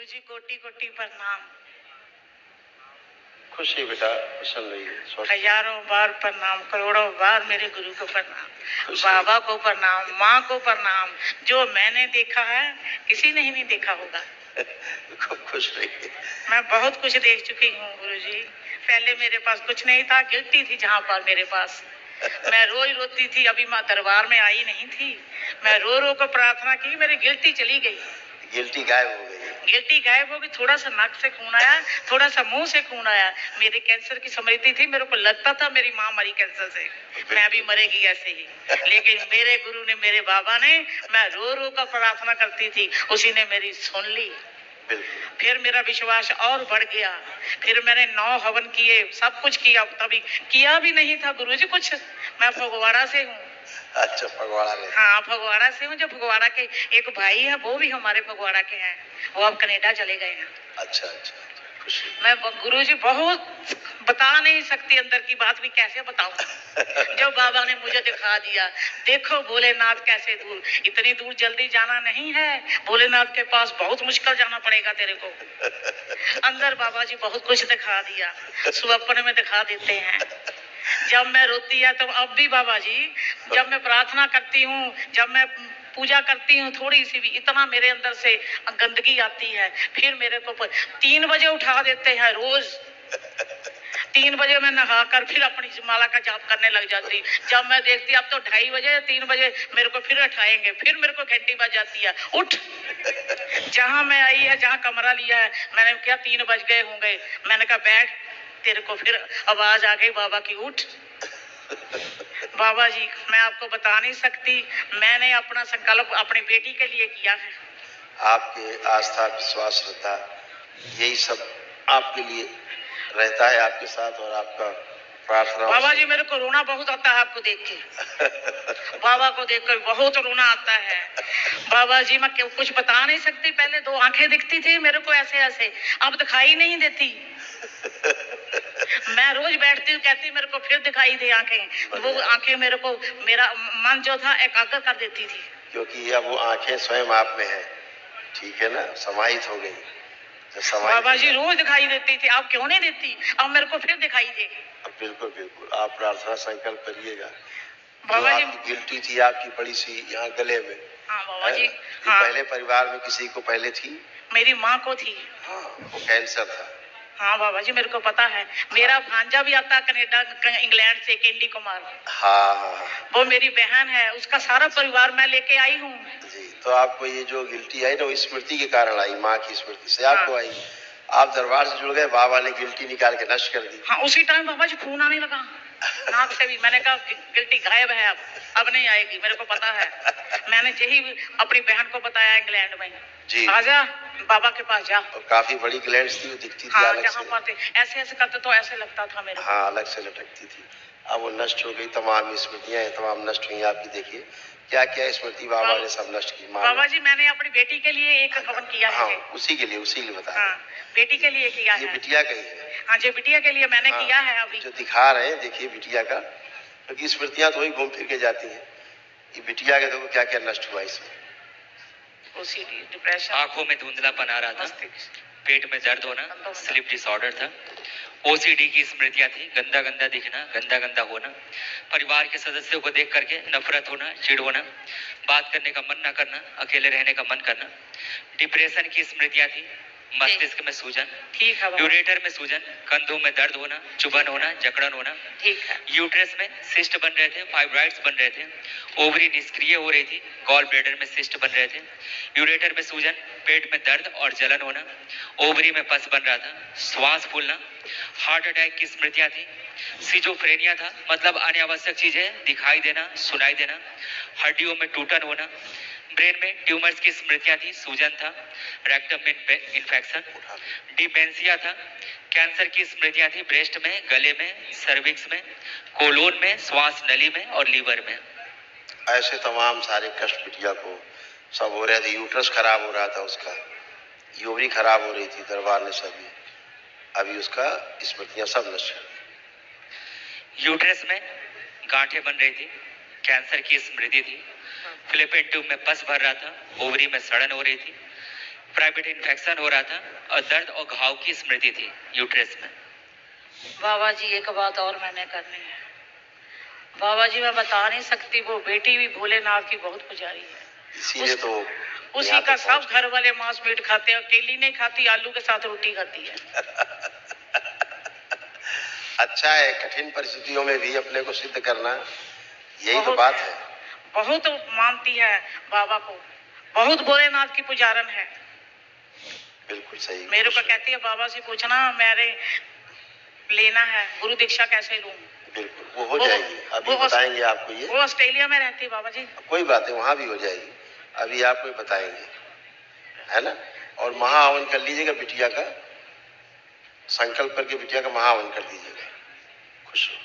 गुरुजी कोटि कोटि प्रणाम। खुश है बेटा, प्रसन्न रहिए। हजारों बार प्रणाम, करोड़ों बार मेरे गुरु को प्रणाम, बाबा को प्रणाम, माँ को प्रणाम। जो मैंने देखा है किसी ने ही नहीं देखा होगा। खूब खुश रहिए। मैं बहुत कुछ देख चुकी हूँ गुरुजी। पहले मेरे पास कुछ नहीं था, गिल्टी थी जहाँ पर मेरे पास। मैं रोई रोती थी। अभी माँ दरबार में आई नहीं थी, मैं रो रो कर प्रार्थना की, मेरी गिल्टी चली गई। गिल्टी गायब हो गई। गिल्टी गायब हो गई। थोड़ा सा नाक से खून आया, थोड़ा सा मुंह से खून आया। मेरे कैंसर की स्मृति थी, मेरे को लगता था मेरी माँ मरी कैंसर से, मैं भी मरेगी ऐसे ही। लेकिन मेरे गुरु ने, मेरे बाबा ने, मैं रो रो कर प्रार्थना करती थी, उसी ने मेरी सुन ली। फिर मेरा विश्वास और बढ़ गया। फिर मैंने 9 हवन किए, सब कुछ किया। तभी किया भी नहीं था गुरुजी कुछ। मैं फगवाड़ा से हूँ। अच्छा, फगवाड़ा में? हाँ, फगवाड़ा से हूँ। जो फगवाड़ा के एक भाई है, वो भी हमारे फगवाड़ा के हैं, वो अब कनाडा चले गए हैं। अच्छा अच्छा, मैं गुरुजी बहुत बता नहीं सकती, अंदर की बात भी कैसे बताऊं। जो बाबा ने मुझे दिखा दिया, देखो भोलेनाथ कैसे दूर, इतनी दूर जल्दी जाना नहीं है, भोलेनाथ के पास बहुत मुश्किल जाना पड़ेगा तेरे को। अंदर बाबा जी बहुत कुछ दिखा दिया, स्वप्न में दिखा देते हैं। जब मैं रोती है तो अब भी बाबा जी, जब मैं प्रार्थना करती हूँ, जब मैं पूजा करती हूँ, थोड़ी सी भी इतना मेरे अंदर से गंदगी आती है, फिर मेरे को 3 बजे उठा देते हैं रोज। 3 बजे मैं नहाकर फिर अपनी माला का जाप करने लग जाती। जब मैं देखती अब तो 2:30 बजे 3 बजे मेरे को फिर उठाएंगे, फिर मेरे को घंटी बज जाती है, उठ। जहां मैं आई है, जहां कमरा लिया है, मैंने क्या 3 बज गए होंगे, मैंने कहा बैठ, तेरे को फिर आवाज आ गई बाबा की, उठ। बाबा जी, मैं आपको बता नहीं सकती, मैंने अपना संकल्प अपनी बेटी के लिए किया है। आपके आस्था, विश्वास, श्रद्धा, यही सब आपके लिए रहता है आपके साथ, और आपका प्रार्थना। बाबा जी, मेरे को रोना बहुत आता है आपको देख के। बाबा को देखकर बहुत रोना आता है। बाबा जी, मैं कुछ बता नहीं सकती। पहले 2 आंखें दिखती थी मेरे को ऐसे ऐसे, अब दिखाई नहीं देती। मैं रोज बैठती हूँ, कहती मेरे को फिर दिखाई दे आंखें। वो आंखें मेरे को, मेरा मन जो था एकाग्र कर देती थी। क्योंकि अब वो आंखें स्वयं आप में है, ठीक है ना, समाहित हो गई। बाबा जी रोज दिखाई देती थी, अब क्यों नहीं देती, अब मेरे को फिर दिखाई दे। बिल्कुल बिल्कुल, आप प्रार्थना संकल्प करिएगा। बाबा जी, गिल्टी थी आपकी बड़ी सी यहाँ गले में। हाँ बाबा जी, हाँ। पहले परिवार में किसी को पहले थी? मेरी माँ को थी। हाँ, वो कैंसर था। हाँ बाबा जी, मेरे को पता है। मेरा भांजा भी आता है कनाडा, इंग्लैंड से, कैंडी कुमार। हाँ, वो मेरी बहन है, उसका सारा परिवार मैं लेके आई हूँ जी। तो आपको ये जो गिल्टी आई ना, वो स्मृति के कारण आई, माँ की स्मृति से आपको आई। आप दरबार से जुड़ गए, बाबा ने गिल्टी निकाल के नष्ट कर दी। हाँ, उसी टाइम बाबा जी खून आने लगा नाक से भी। मैंने कहा गिल्टी गायब है, अब नहीं आएगी, मेरे को पता है। मैंने यही अपनी बहन को बताया इंग्लैंड में, जी, आजा बाबा के पास जा। और काफी बड़ी ग्लैंड्स थी, वो दिखती थी। हाँ, जहाँ पर ऐसे ऐसे करते तो ऐसे लगता था मेरे को। हाँ, अलग से लटकती थी। अब वो नष्ट हो गई, तमाम स्मृतियां तमाम नष्ट हुई। आपकी देखिए क्या क्या स्मृति बाबा ने सब नष्ट की। बाबा जी, मैंने अपनी बेटी के लिए एक हवन किया है। हाँ, उसी के लिए बता। हाँ, बेटी के लिए किया है। ये बिटिया का ही है। हाँ जी, बिटिया के लिए मैंने किया है। अभी जो दिखा रहे हैं देखिए बिटिया का, क्योंकि स्मृतियां तो वही घूम फिर के जाती हैं। ये बिटिया के देखो क्या क्या नष्ट हुआ इसमें। डिप्रेशन, आंखों में धुंधलापन आ रहा था, पेट में दर्द होना, स्लीप डिसऑर्डर था, ओसीडी की स्मृतियां थी, गंदा गंदा दिखना, गंदा गंदा होना, परिवार के सदस्यों को देख करके नफरत होना, चिढ़ होना, बात करने का मन न करना, अकेले रहने का मन करना, डिप्रेशन की स्मृतियां थी, मस्तिष्क में सूजन, ठीक है, यूरेटर में सूजन, कंधों में दर्द होना, चुभन होना, जकड़न होना, ठीक है, यूट्रस में सिस्ट बन रहे थे, फाइब्राइड्स बन रहे थे, ओवरी निष्क्रिय हो रही थी, गॉल ब्लैडर में सिस्ट बन रहे थे, यूरेटर में सूजन, पेट में दर्द और जलन होना, ओवरी में पस बन रहा था, श्वास फूलना, हार्ट अटैक की स्मृतियां थी, सिजोफ्रेनिया था, मतलब अनावश्यक चीजें दिखाई देना, सुनाई देना, हड्डियों में टूटन होना, ब्रेन में ट्यूमर्स की स्मृतियां थी, सूजन था, रेक्टम में इन्फेक्शन, डिमेंशिया था, कैंसर की स्मृतियां थी, ब्रेस्ट में, गले में, सर्विक्स में, कोलोन में, श्वास नली में और लीवर में। ऐसे तमाम सारे कष्ट बिटिया को सब हो रहे थे। यूट्रस खराब हो रहा था उसका, यूरी खराब हो रही थी, दरबार ने सभी अभी उसका स्मृतियां सब नष्ट कर। यूट्रस में गांठें बन रही थी, कैंसर की स्मृति थी, फिलिपिन ट्यूब में पस भर रहा था, ओवरी में सड़न हो रही थी, प्राइवेट इन्फेक्शन हो रहा था और दर्द और घाव की स्मृति थी यूट्रस में। बाबा जी एक बात और मैंने करनी है। बाबा जी मैं बता नहीं सकती, वो बेटी भी भोलेनाथ की बहुत पुजारी है। इसीलिए तो उसी यहाँ का तक सब पहुँच घर वाले मांस मीट खाते हैं, केली नहीं खाती, आलू के साथ रोटी खाती है। अच्छा है, कठिन परिस्थितियों में भी अपने को सिद्ध करना, यही तो बहुत बात है, है। बहुत मानती है बाबा को, बहुत भोलेनाथ की पुजारन है। बिल्कुल सही। मेरे को कहती है बाबा से पूछना मेरे लेना है, गुरु दीक्षा कैसे लूं। बिल्कुल वो हो जाएगी, अभी बताएंगे आपको। ये वो ऑस्ट्रेलिया में रहती है बाबा जी। कोई बात है, वहां भी हो जाएगी, अभी आपको बताएंगे, है ना। और महाहवन कर लीजिएगा बिटिया का, संकल्प करके बिटिया का महाहवन कर दीजिएगा। खुश हो।